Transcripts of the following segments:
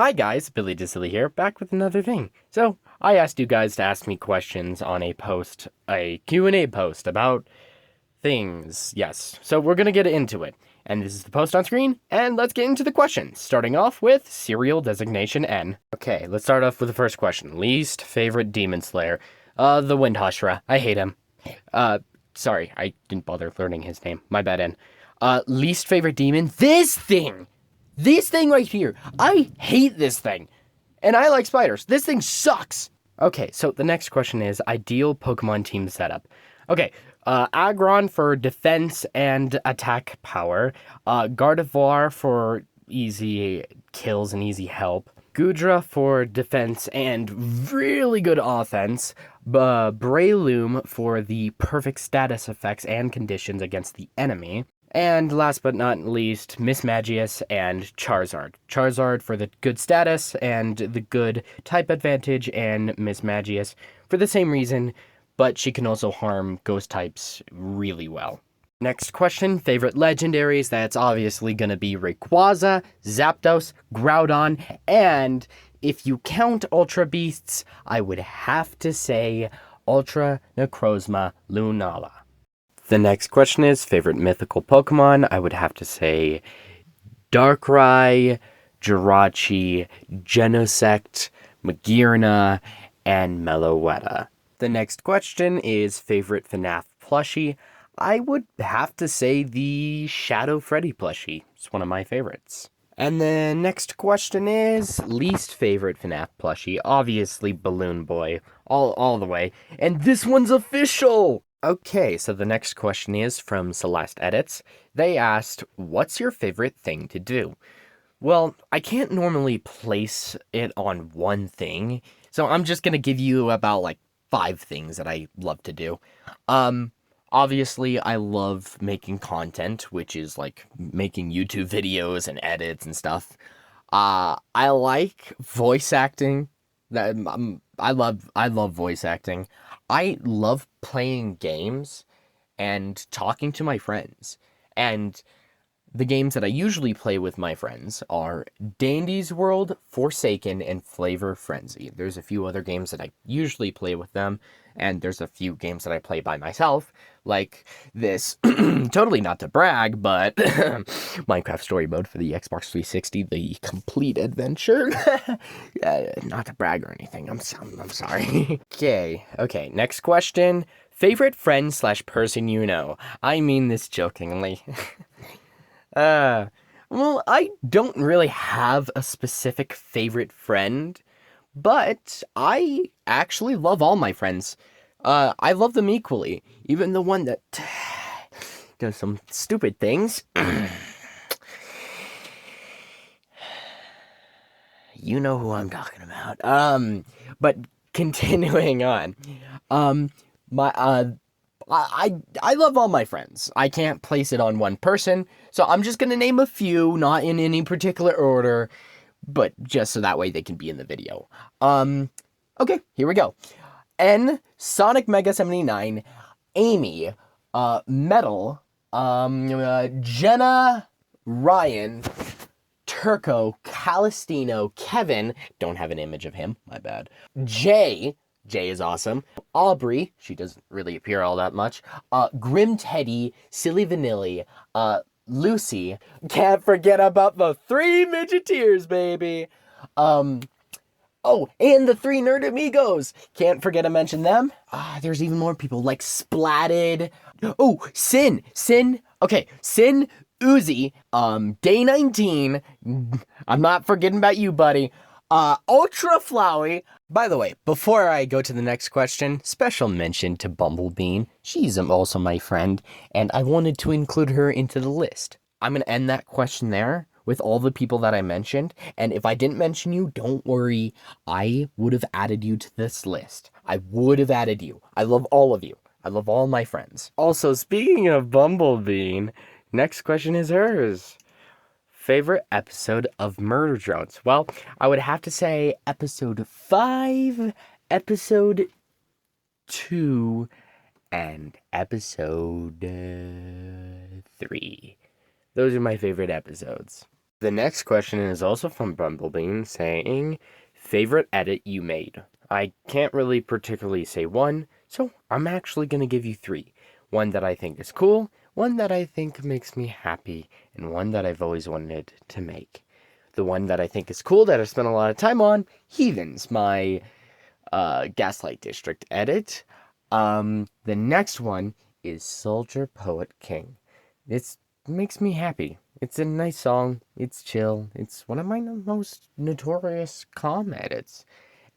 Hi guys, BillyDaCylly here, back with another thing. So, I asked you guys to ask me questions on a Q&A post about things. Yes, so we're gonna get into it. And this is the post on screen, and let's get into the questions, starting off with Serial Designation N. Okay, let's start off with the first question. Least favorite Demon Slayer? The Windhushra. I hate him. Sorry, I didn't bother learning his name. My bad, N. Least favorite demon? This thing! This thing right here. I hate this thing. And I like spiders. This thing sucks. Okay, so the next question is ideal Pokemon team setup. Okay, Aggron for defense and attack power. Gardevoir for easy kills and easy help. Gudra for defense and really good offense. Breloom for the perfect status effects and conditions against the enemy. And last but not least, Mismagius and Charizard. Charizard for the good status and the good type advantage, and Mismagius for the same reason, but she can also harm ghost types really well. Next question, favorite legendaries? That's obviously going to be Rayquaza, Zapdos, Groudon, and if you count Ultra Beasts, I would have to say Ultra Necrozma Lunala. The next question is favorite mythical Pokemon. I would have to say Darkrai, Jirachi, Genosect, Magearna, and Meloetta. The next question is favorite FNAF plushie. I would have to say the Shadow Freddy plushie. It's one of my favorites. And the next question is least favorite FNAF plushie. Obviously Balloon Boy, all the way. And this one's official! Okay, so the next question is from Celeste Edits. They asked, what's your favorite thing to do? Well, I can't normally place it on one thing, so I'm just gonna give you about like 5 things that I love to do. Obviously, I love making content, which is like making YouTube videos and edits and stuff. I like voice acting. I love voice acting. I love playing games and talking to my friends. And the games that I usually play with my friends are Dandy's World, Forsaken, and Flavor Frenzy. There's a few other games that I usually play with them, and there's a few games that I play by myself, like this, totally not to brag, but Minecraft Story Mode for the Xbox 360, the complete adventure. Not to brag or anything, I'm sorry. Okay, next question. Favorite friend slash person you know? I mean this jokingly. Well, I don't really have a specific favorite friend, but I actually love all my friends. I love them equally, even the one that does some stupid things. You know who I'm talking about. But continuing on, my I love all my friends. I can't place it on one person, so I'm just gonna name a few, not in any particular order, but just so that way they can be in the video. Okay, here we go. N, Sonic Mega 79, Amy, Metal, Jenna, Ryan, Turco, Calistino, Kevin, don't have an image of him, my bad. Jay is awesome. Aubrey, she doesn't really appear all that much. Grim Teddy, Silly Vanilli, Lucy, can't forget about the 3 Midgeteers, baby. Oh, and the 3 Nerd Amigos, can't forget to mention them. There's even more people like Splatted. Oh, Sin, okay, Sin, Uzi, Day 19, I'm not forgetting about you, buddy. Ultra Flowey. By the way, before I go to the next question, special mention to Bumblebean. She's also my friend, and I wanted to include her into the list. I'm going to end that question there with all the people that I mentioned, and if I didn't mention you, don't worry. I would have added you to this list. I would have added you. I love all of you. I love all my friends. Also, speaking of Bumblebean, next question is hers. Favorite episode of Murder Drones? Well, I would have to say episode 5, episode 2, and episode 3. Those are my favorite episodes. The next question is also from Bumblebee saying, favorite edit you made? I can't really particularly say one, so I'm actually going to give you three. One that I think is cool, one that I think makes me happy, and one that I've always wanted to make. The one that I think is cool that I spent a lot of time on, Heathens, my Gaslight District edit. The next one is Soldier Poet King. It makes me happy. It's a nice song. It's chill. It's one of my most notorious calm edits.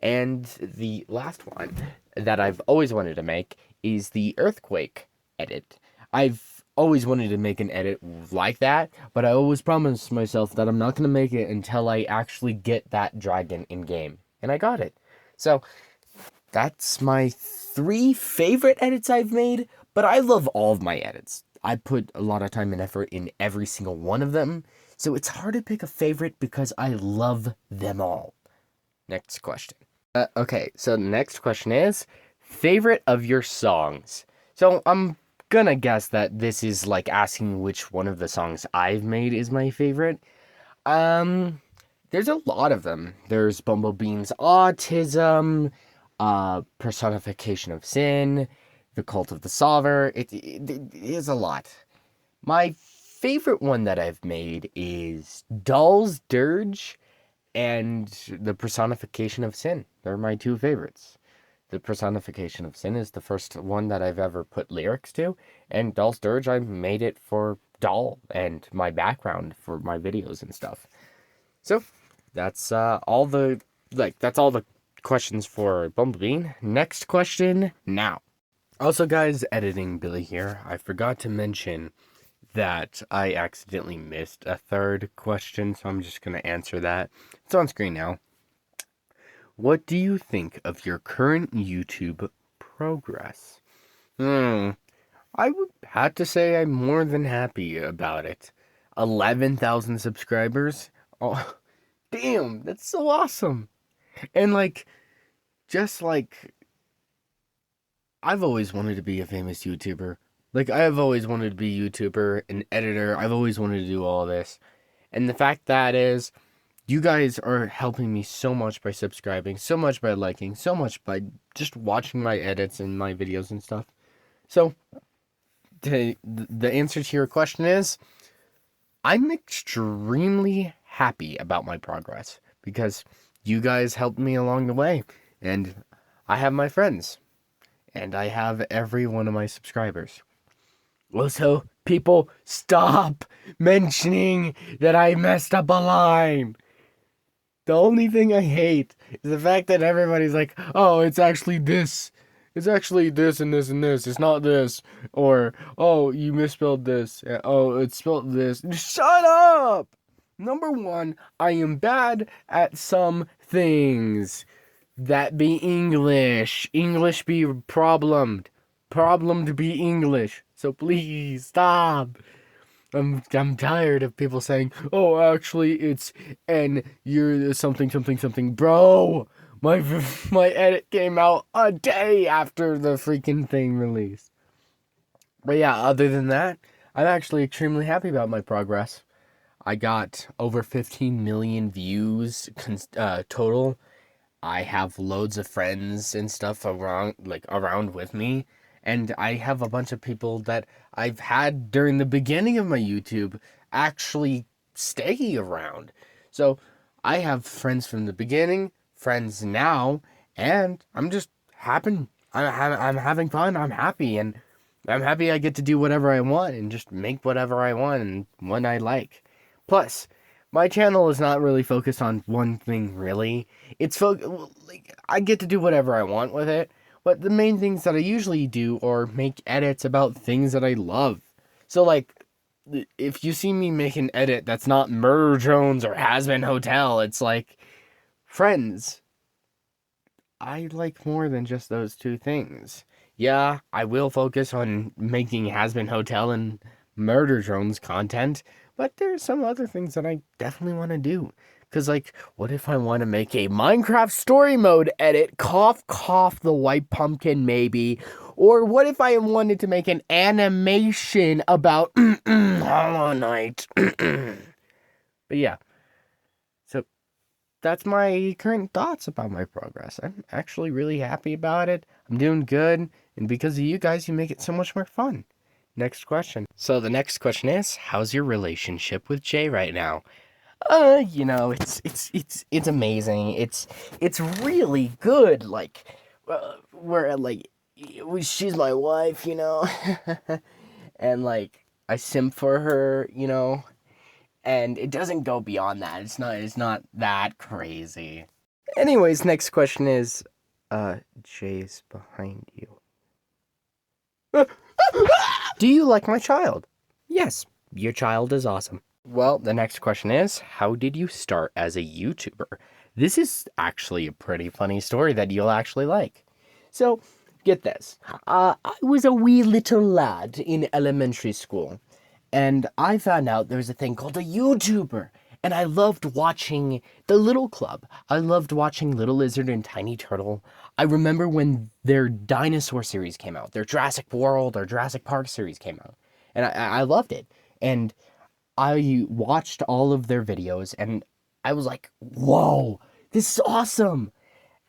And the last one that I've always wanted to make is the Earthquake edit. I've always wanted to make an edit like that, but I always promised myself that I'm not going to make it until I actually get that dragon in game. And I got it. So that's my three favorite edits I've made, but I love all of my edits. I put a lot of time and effort in every single one of them, so it's hard to pick a favorite because I love them all. Next question. Okay, so the next question is, favorite of your songs? So I'm gonna guess that this is like asking which one of the songs I've made is my favorite. There's a lot of them. There's Bumblebee's Autism, Personification of Sin, The Cult of the Solver. It is a lot. My favorite one that I've made is Doll's Dirge and The Personification of Sin. They're my two favorites. The Personification of Sin is the first one that I've ever put lyrics to, and Doll's Dirge, I made it for Doll and my background for my videos and stuff. So, that's all the questions for Bumblebee. Next question now. Also, guys, editing Billy here. I forgot to mention that I accidentally missed a third question, so I'm just going to answer that. It's on screen now. What do you think of your current YouTube progress? I would have to say I'm more than happy about it. 11,000 subscribers? Oh, damn, that's so awesome. And I've always wanted to be a famous YouTuber. I've always wanted to be a YouTuber, an editor. I've always wanted to do all this. And the fact that is, you guys are helping me so much by subscribing, so much by liking, so much by just watching my edits and my videos and stuff. So, the answer to your question is, I'm extremely happy about my progress because you guys helped me along the way, and I have my friends, and I have every one of my subscribers. Also, people, stop mentioning that I messed up a line. The only thing I hate is the fact that everybody's like, oh, it's actually this. It's actually this and this and this. It's not this. Or, oh, you misspelled this. Oh, it's spelled this. Shut up! Number one, I am bad at some things. That be English. English be problemed. Problemed be English. So please, stop. I'm tired of people saying, oh, actually, it's and you're something, something, something. Bro, my edit came out a day after the freaking thing released. But yeah, other than that, I'm actually extremely happy about my progress. I got over 15 million views total. I have loads of friends and stuff around with me. And I have a bunch of people that I've had during the beginning of my YouTube actually stay around. So I have friends from the beginning, friends now, and I'm just happy. I'm having fun. I'm happy, and I'm happy I get to do whatever I want and just make whatever I want and when I like. Plus, my channel is not really focused on one thing, really. I get to do whatever I want with it. But the main things that I usually do are make edits about things that I love. So, if you see me make an edit that's not Murder Jones or Has-Been Hotel, it's like, friends, I like more than just those two things. Yeah, I will focus on making Has-Been Hotel and Murder Jones content, but there's some other things that I definitely want to do. Because, what if I want to make a Minecraft story mode edit? Cough, cough, the white pumpkin, maybe. Or what if I wanted to make an animation about Hollow Knight? But But yeah, so that's my current thoughts about my progress. I'm actually really happy about it. I'm doing good, and because of you guys, you make it so much more fun. Next question. So the next question is, how's your relationship with Jay right now? It's amazing. It's really good. Like, where like, she's my wife, and like I simp for her, and it doesn't go beyond that. It's not that crazy. Anyways, next question is, Jay's behind you. Do you like my child? Yes, your child is awesome. Well, the next question is, how did you start as a YouTuber? This is actually a pretty funny story that you'll actually like. So, get this. I was a wee little lad in elementary school, and I found out there was a thing called a YouTuber. And I loved watching The Little Club. I loved watching Little Lizard and Tiny Turtle. I remember when their dinosaur series came out, their Jurassic World or Jurassic Park series came out. And I loved it. And I watched all of their videos and I was like, whoa, this is awesome.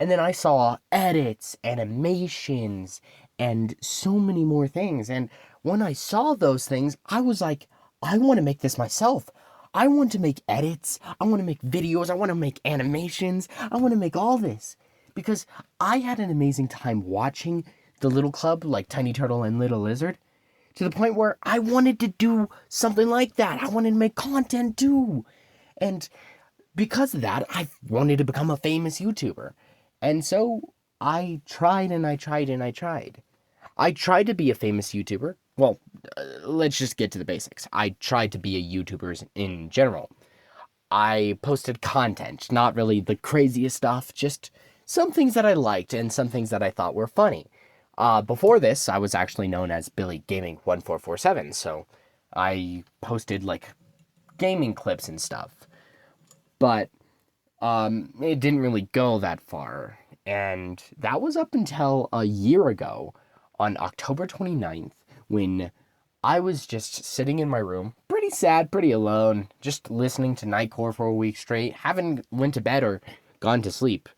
And then I saw edits, animations, and so many more things. And when I saw those things, I was like, I want to make this myself. I want to make edits. I want to make videos. I want to make animations. I want to make all this. Because I had an amazing time watching the Little Club, like Tiny Turtle and Little Lizard, to the point where I wanted to do something like that. I wanted to make content too. And because of that, I wanted to become a famous YouTuber. And so I tried and I tried and I tried. I tried to be a famous YouTuber. Well, let's just get to the basics. I tried to be a YouTuber in general. I posted content, not really the craziest stuff, just some things that I liked and some things that I thought were funny. Before this, I was actually known as BillyDaCylly1447, so I posted like gaming clips and stuff. But it didn't really go that far. And that was up until a year ago on October 29th when I was just sitting in my room, pretty sad, pretty alone, just listening to Nightcore for a week straight, haven't went to bed or gone to sleep.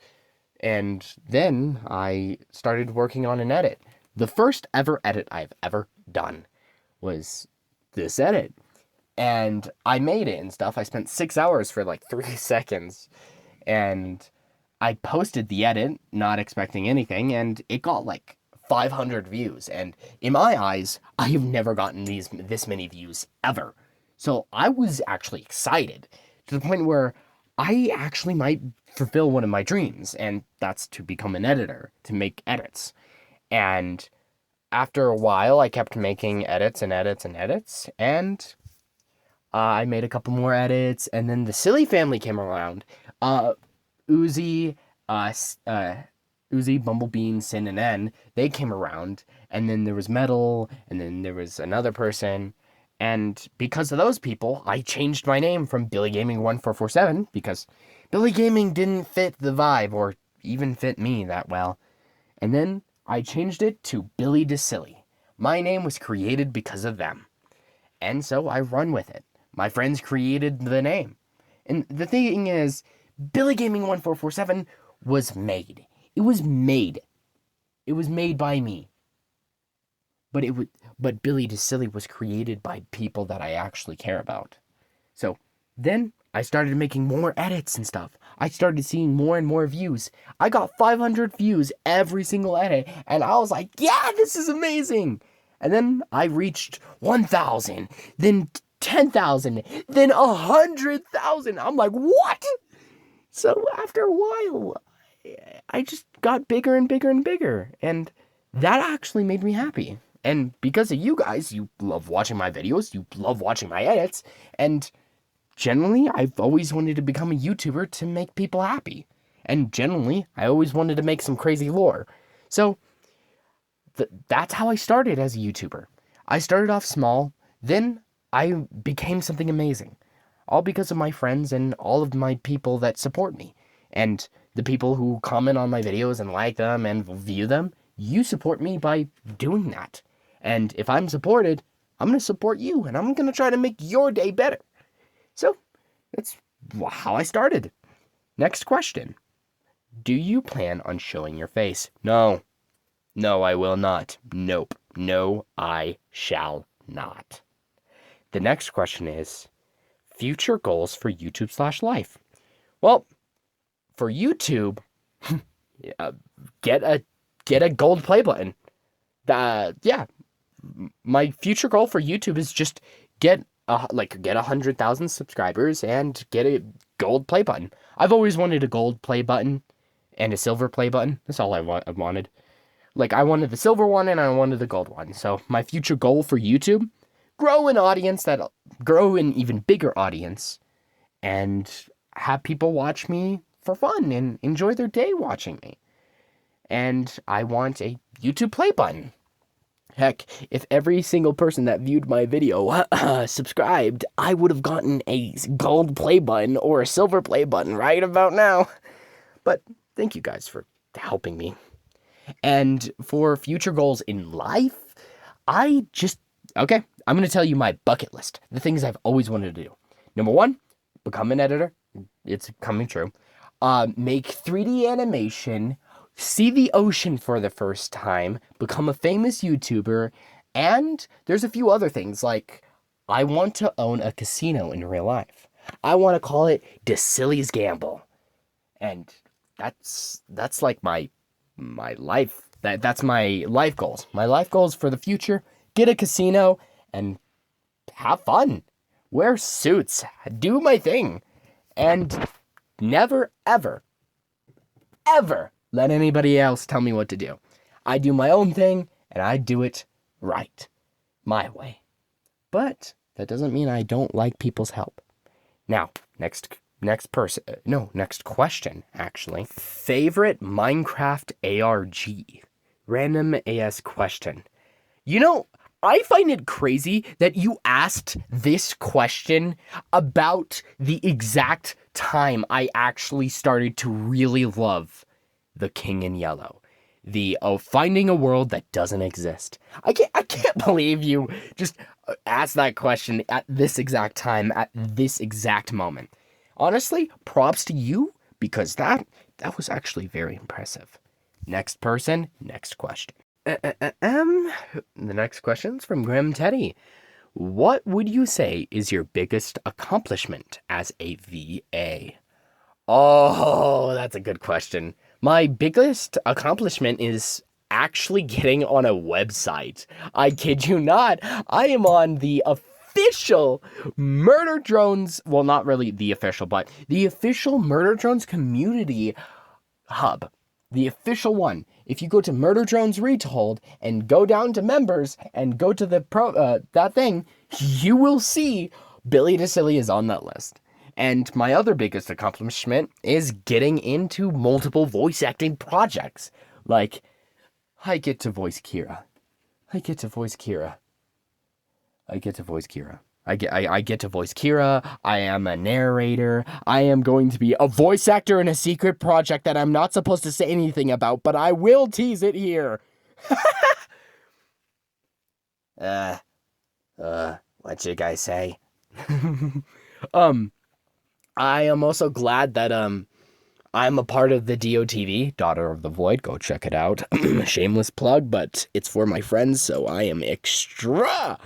And then I started working on an edit. The first ever edit I've ever done was this edit. And I made it and stuff. I spent 6 hours for like 3 seconds. And I posted the edit, not expecting anything, and it got like 500 views. And in my eyes, I have never gotten this many views ever. So I was actually excited to the point where I actually might fulfill one of my dreams, and that's to become an editor, to make edits. And after a while, I kept making edits and edits and edits, and I made a couple more edits, and then the Silly family came around. Uzi, Bumblebee, Sin, and N, they came around, and then there was Metal, and then there was another person, and because of those people, I changed my name from Billy Gaming 1447 because Billy Gaming didn't fit the vibe or even fit me that well. And then I changed it to BillyDaCylly. My name was created because of them. And so I run with it. My friends created the name. And the thing is, Billy Gaming 1447 was made. It was made. It was made by me. But BillyDaCylly was created by people that I actually care about. So then I started making more edits and stuff. I started seeing more and more views. I got 500 views every single edit, and I was like, yeah, this is amazing. And then I reached 1,000, then 10,000, then 100,000. I'm like, what? So after a while, I just got bigger and bigger and bigger, and that actually made me happy. And because of you guys, you love watching my videos, you love watching my edits, and generally, I've always wanted to become a YouTuber to make people happy. And generally, I always wanted to make some crazy lore. So, that's how I started as a YouTuber. I started off small, then I became something amazing. All because of my friends and all of my people that support me. And the people who comment on my videos and like them and view them, you support me by doing that. And if I'm supported, I'm going to support you, and I'm going to try to make your day better. So, That's how I started. Next question. Do you plan on showing your face? No. No, I will not. Nope. No, I shall not. The next question is future goals for YouTube/life. Well, for YouTube, get a gold play button. Yeah, my future goal for YouTube is just get 100,000 subscribers and get a gold play button. I've always wanted a gold play button and a silver play button. That's all I wanted. Like, I wanted the silver one and I wanted the gold one. So my future goal for YouTube, grow an even bigger audience and have people watch me for fun and enjoy their day watching me. And I want a YouTube play button. Heck, if every single person that viewed my video subscribed, I would have gotten a gold play button or a silver play button right about now. But thank you guys for helping me. And for future goals in life, I'm going to tell you my bucket list. The things I've always wanted to do. Number 1, become an editor. It's coming true. Make 3D animation, see the ocean for the first time, become a famous YouTuber, and there's a few other things, like I want to own a casino in real life. I want to call it DaCylly's Gamble. And that's like my life. That's my life goals. My life goals for the future: get a casino and have fun. Wear suits, do my thing, and never, ever, ever let anybody else tell me what to do. I do my own thing, and I do it right, my way. But that doesn't mean I don't like people's help. Now, next question, actually. Favorite Minecraft ARG? Random AS question. You know, I find it crazy that you asked this question about the exact time I actually started to really love The King in Yellow. Finding a world that doesn't exist. I can't believe you just asked that question at this exact time, at this exact moment. Honestly, props to you, because that was actually very impressive. Next person, next question. The next question's from Grim Teddy. What would you say is your biggest accomplishment as a VA? Oh, that's a good question. My biggest accomplishment is actually getting on a website. I kid you not. I am on the official Murder Drones, well, not really the official, but the official Murder Drones community hub. The official one. If you go to Murder Drones Retold and go down to members and go to the that thing, you will see BillyDaCylly is on that list. And my other biggest accomplishment is getting into multiple voice acting projects. Like, I get to voice Kira. I get to voice Kira. I get to voice Kira. I am a narrator. I am going to be a voice actor in a secret project that I'm not supposed to say anything about, but I will tease it here. What you guys say? I am also glad that I'm a part of the DOTV, Daughter of the Void. Go check it out. Shameless plug, but it's for my friends, so I am extra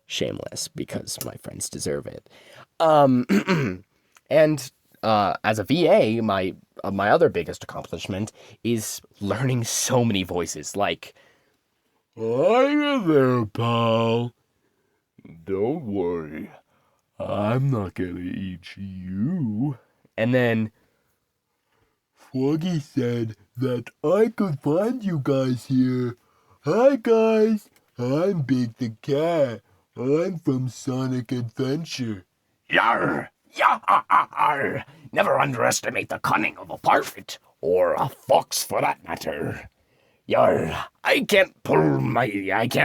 shameless because my friends deserve it. And as a VA, my other biggest accomplishment is learning so many voices. Like, hi there, pal. Don't worry. I'm not gonna eat you. And then Froggy said that I could find you guys here. Hi guys, I'm Big the Cat. I'm from Sonic Adventure. Yarr! Yarr! Never underestimate the cunning of a pirate, or a fox for that matter. Yarr! I can't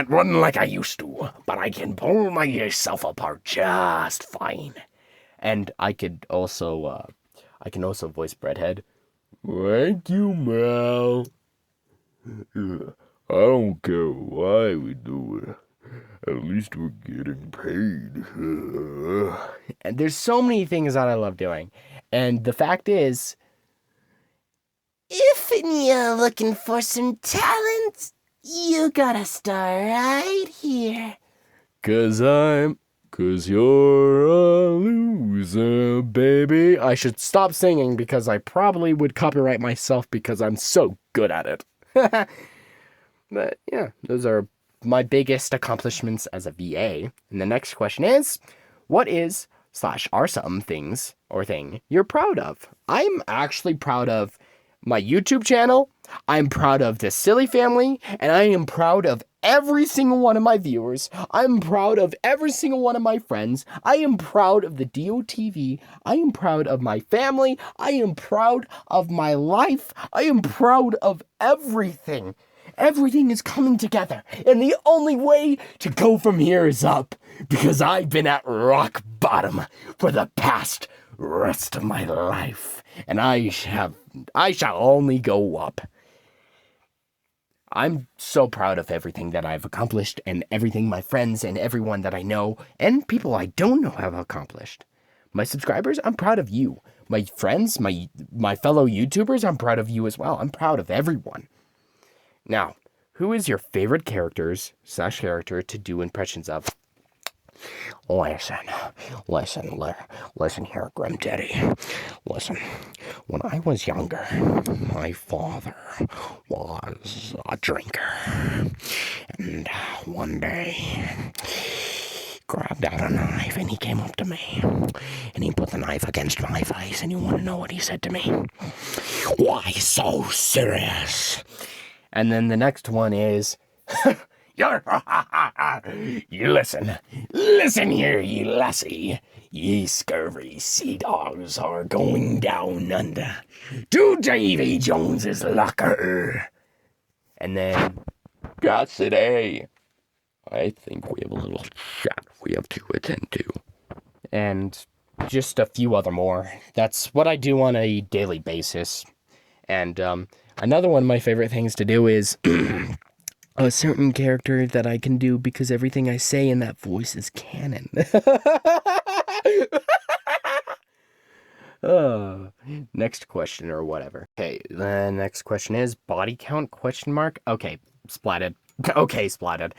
run like I used to, but I can pull myself apart just fine. And I can also voice Breadhead. Thank you, Mal. I don't care why we do it. At least we're getting paid. And there's so many things that I love doing. And the fact is, if you're looking for some talent, you gotta start right here. Cause you're a loser, baby. I should stop singing because I probably would copyright myself because I'm so good at it. But yeah, those are my biggest accomplishments as a VA. And the next question is, what is / are some things or thing you're proud of? I'm actually proud of my YouTube channel. I'm proud of the Silly family, and I am proud of every single one of my viewers. I'm proud of every single one of my friends. I am proud of the DOTV. I am proud of my family. I am proud of my life. I am proud of everything. Everything is coming together, and the only way to go from here is up, because I've been at rock bottom for the past rest of my life, and I shall only go up. I'm so proud of everything that I've accomplished, and everything my friends and everyone that I know and people I don't know have accomplished. My subscribers, I'm proud of you. My friends, my fellow YouTubers, I'm proud of you as well. I'm proud of everyone. Now, who is your favorite character to do impressions of? Listen here, Grim Daddy. Listen, when I was younger, my father was a drinker. And one day, he grabbed out a knife and he came up to me. And he put the knife against my face, and you want to know what he said to me? Why so serious? And then the next one is, you listen here, you lassie. Ye scurvy sea dogs are going down under to Davy Jones's locker. And then, Cassidy, I think we have a little chat we have to attend to. And just a few other more. That's what I do on a daily basis. And another one of my favorite things to do is a certain character that I can do because everything I say in that voice is canon. Next question or whatever. Okay, the next question is body count ? Okay, splatted. Okay, splatted.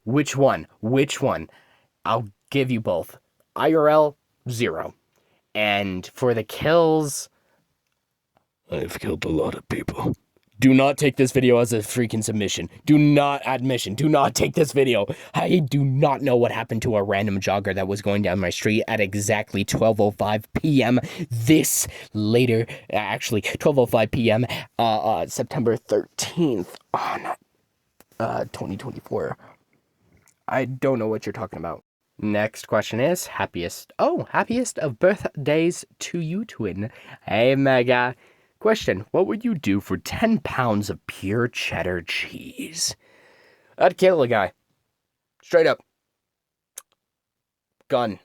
Which one? I'll give you both. IRL, 0. And for the kills, I've killed a lot of people. Do not take this video as a freaking submission. Do not take this video. I do not know what happened to a random jogger that was going down my street at exactly 12:05 p.m. this later, actually 12:05 p.m. September 13th on 2024. I don't know what you're talking about. Next question is happiest of birthdays to you, twin. Hey, Mega. Question, what would you do for 10 pounds of pure cheddar cheese? I'd kill a guy. Straight up. Gun.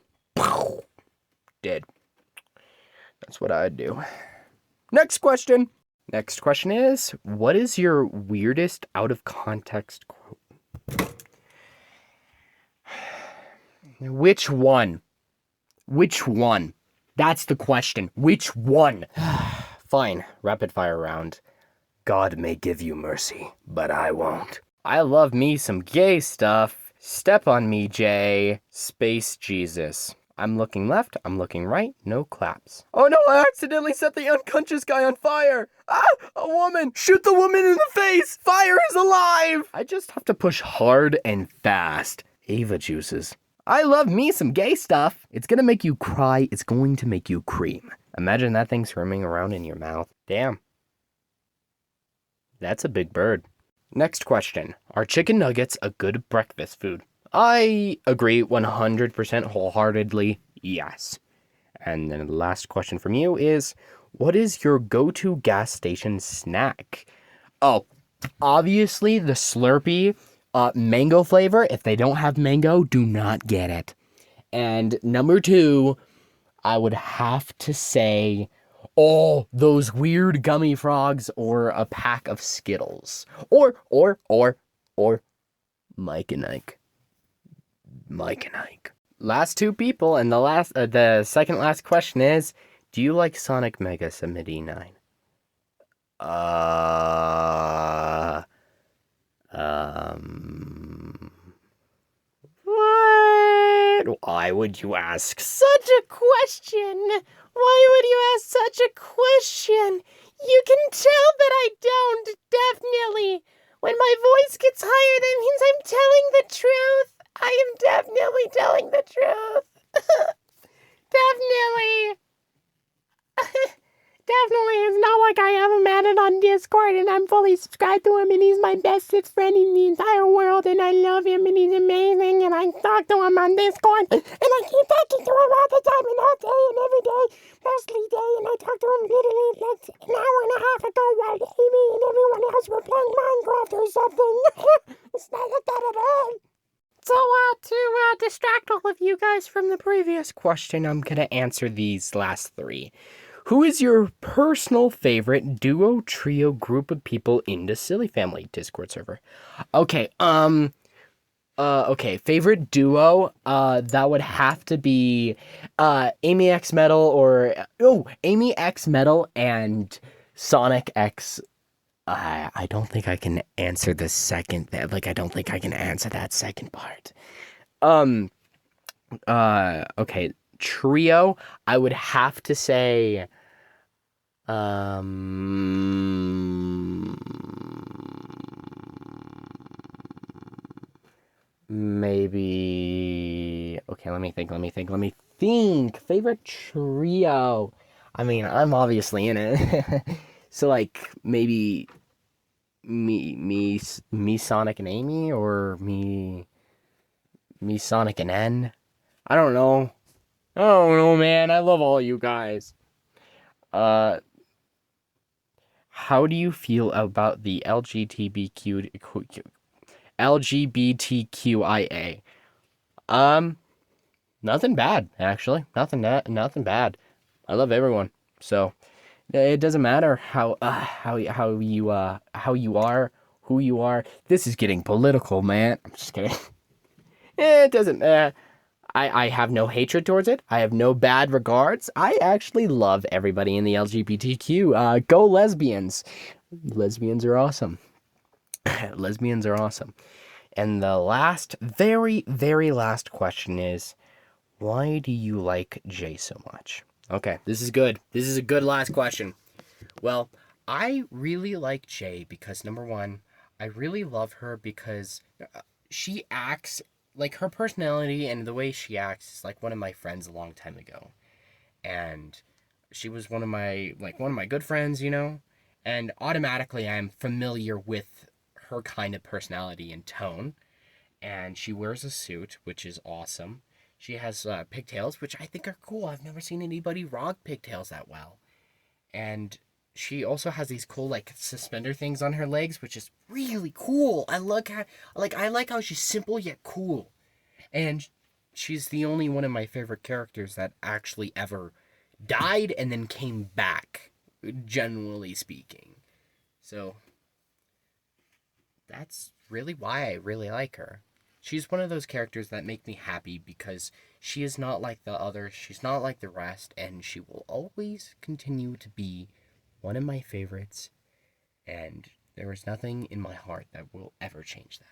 Dead. That's what I'd do. Next question. Next question is, what is your weirdest out of context quote? Which one? That's the question. Which one? Fine, rapid fire round. God may give you mercy, but I won't. I love me some gay stuff. Step on me, Jay. Space Jesus. I'm looking left, I'm looking right, no claps. Oh no, I accidentally set the unconscious guy on fire! Ah, a woman! Shoot the woman in the face! Fire is alive! I just have to push hard and fast. Ava juices. I love me some gay stuff. It's gonna make you cry, it's going to make you cream. Imagine that thing swimming around in your mouth. Damn. That's a big bird. Next question. Are chicken nuggets a good breakfast food? I agree 100% wholeheartedly, yes. And then the last question from you is, what is your go-to gas station snack? Oh, obviously the Slurpee mango flavor. If they don't have mango, do not get it. And number 2, I would have to say, those weird gummy frogs or a pack of Skittles. Or Mike and Ike. Mike and Ike. Last two people, and the second last question is, do you like Sonic Mega Submit 9? What? Why would you ask such a question? Why would you ask such a question? You can tell that I don't, definitely. When my voice gets higher, that means I'm telling the truth. I am definitely telling the truth. Definitely. Definitely. It's not like I have him added on Discord and I'm fully subscribed to him and he's my bestest friend in the entire world and I love him and he's amazing and I talk to him on Discord and I keep talking to him all the time and all day and every day, mostly day, and I talked to him literally like an hour and a half ago while Amy and everyone else were playing Minecraft or something. It's not like that at all. So, to distract all of you guys from the previous question, I'm gonna answer these last three. Who is your personal favorite duo, trio, group of people in the Silly Family Discord server? Okay, favorite duo, that would have to be, Amy X Metal Amy X Metal and Sonic X. I don't think I can answer the second, I don't think I can answer that second part. Okay, trio, I would have to say, maybe, okay, let me think. Favorite trio. I mean, I'm obviously in it. So, like, maybe me, Sonic and Amy, or me, Sonic and N. I don't know. Man. I love all you guys. How do you feel about the LGBTQIA? Nothing bad, actually. Nothing bad. I love everyone. So it doesn't matter how you are, who you are. This is getting political, man. I'm just kidding. It doesn't. I have no hatred towards it. I have no bad regards. I actually love everybody in the LGBTQ. Go lesbians. Lesbians are awesome. Lesbians are awesome. And the last, very, very last question is, why do you like Jay so much? Okay, this is good. This is a good last question. Well, I really like Jay because, number one, I really love her because she acts, like, her personality and the way she acts is like one of my friends a long time ago. And she was one of my good friends, and automatically I'm familiar with her kind of personality and tone. And she wears a suit, which is awesome. She has pigtails, which I think are cool. I've never seen anybody rock pigtails that well. And she also has these cool, like, suspender things on her legs, which is really cool. I like how she's simple yet cool. And she's the only one of my favorite characters that actually ever died and then came back, generally speaking. So that's really why I really like her. She's one of those characters that make me happy because she is not like the others, she's not like the rest, and she will always continue to be one of my favorites, and there is nothing in my heart that will ever change that.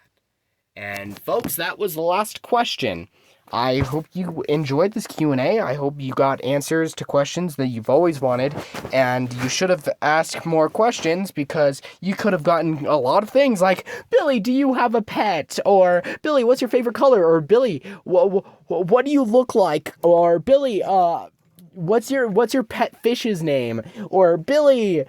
And folks, that was the last question. I hope you enjoyed this Q&A. I hope you got answers to questions that you've always wanted. And you should have asked more questions because you could have gotten a lot of things like, Billy, do you have a pet? Or, Billy, what's your favorite color? Or, Billy, what do you look like? Or, Billy, what's your pet fish's name? Or, Billy,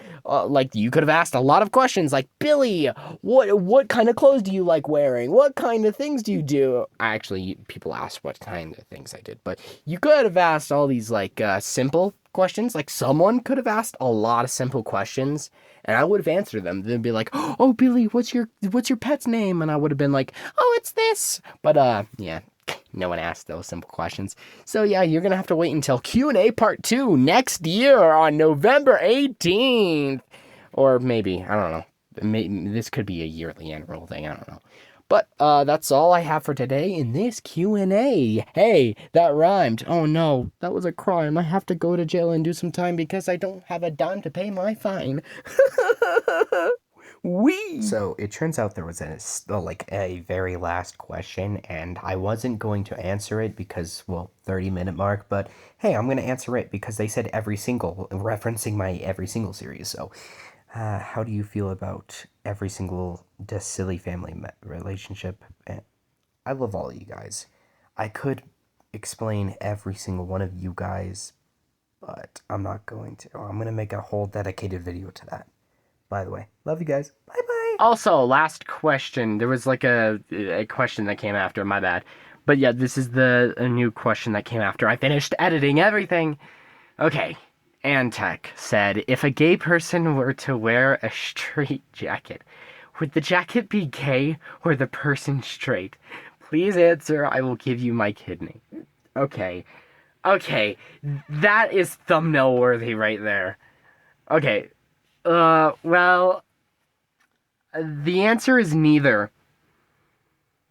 you could have asked a lot of questions like, Billy, what kind of clothes do you like wearing? What kind of things do you do? Actually, people asked what kind of things I did, but you could have asked all these simple questions. Like, someone could have asked a lot of simple questions and I would have answered them. They'd be like, oh, Billy, what's your pet's name? And I would have been like, oh, it's this. But yeah. No one asked those simple questions. So yeah, you're going to have to wait until Q&A part 2 next year on November 18th. Or maybe, I don't know. This could be a yearly annual thing. I don't know. But that's all I have for today in this Q&A. Hey, that rhymed. Oh no, that was a crime. I have to go to jail and do some time because I don't have a dime to pay my fine. Wee! So it turns out there was a very last question, and I wasn't going to answer it because, well, 30-minute mark, but hey, I'm going to answer it because they said every single, referencing my every single series. So how do you feel about every single BillyDaCylly family relationship? I love all of you guys. I could explain every single one of you guys, but I'm not going to. I'm going to make a whole dedicated video to that. By the way, love you guys. Bye-bye. Also, last question. There was like a question that came after. My bad. But yeah, this is a new question that came after I finished editing everything. Okay. Antec said, if a gay person were to wear a straight jacket, would the jacket be gay or the person straight? Please answer. I will give you my kidney. Okay. Okay. That is thumbnail worthy right there. Okay. Well, the answer is neither.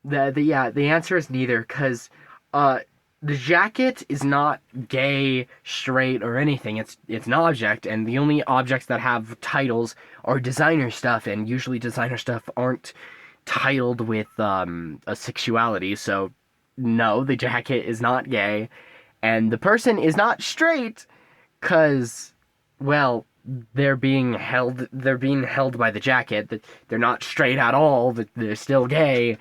The answer is neither, because, the jacket is not gay, straight, or anything. It's an object, and the only objects that have titles are designer stuff, and usually designer stuff aren't titled with, a sexuality, so no, the jacket is not gay, and the person is not straight, because, well, they're being held by the jacket, that they're not straight at all, that they're still gay,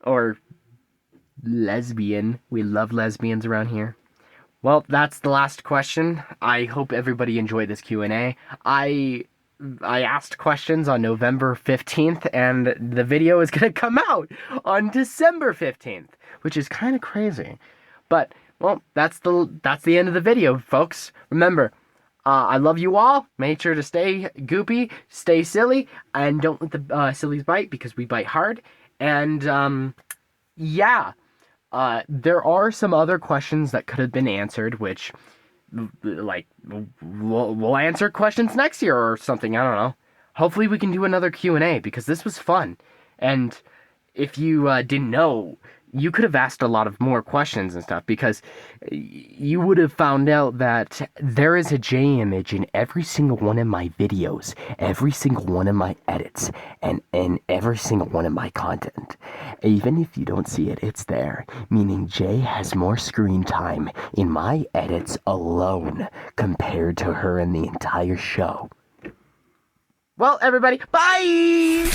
or lesbian. We love lesbians around here. Well, that's the last question. I hope everybody enjoyed this Q&A. I asked questions on November 15th, and the video is going to come out on December 15th, which is kind of crazy. But, well, that's the end of the video, folks. Remember, I love you all. Make sure to stay goopy, stay silly, and don't let the sillies bite, because we bite hard. And, yeah. There are some other questions that could have been answered, which, like, we'll answer questions next year or something, I don't know. Hopefully we can do another Q&A, because this was fun. And if you didn't know, you could have asked a lot of more questions and stuff, because you would have found out that there is a J image in every single one of my videos, every single one of my edits, and in every single one of my content. Even if you don't see it, it's there, meaning J has more screen time in my edits alone compared to her in the entire show. Well, everybody, bye!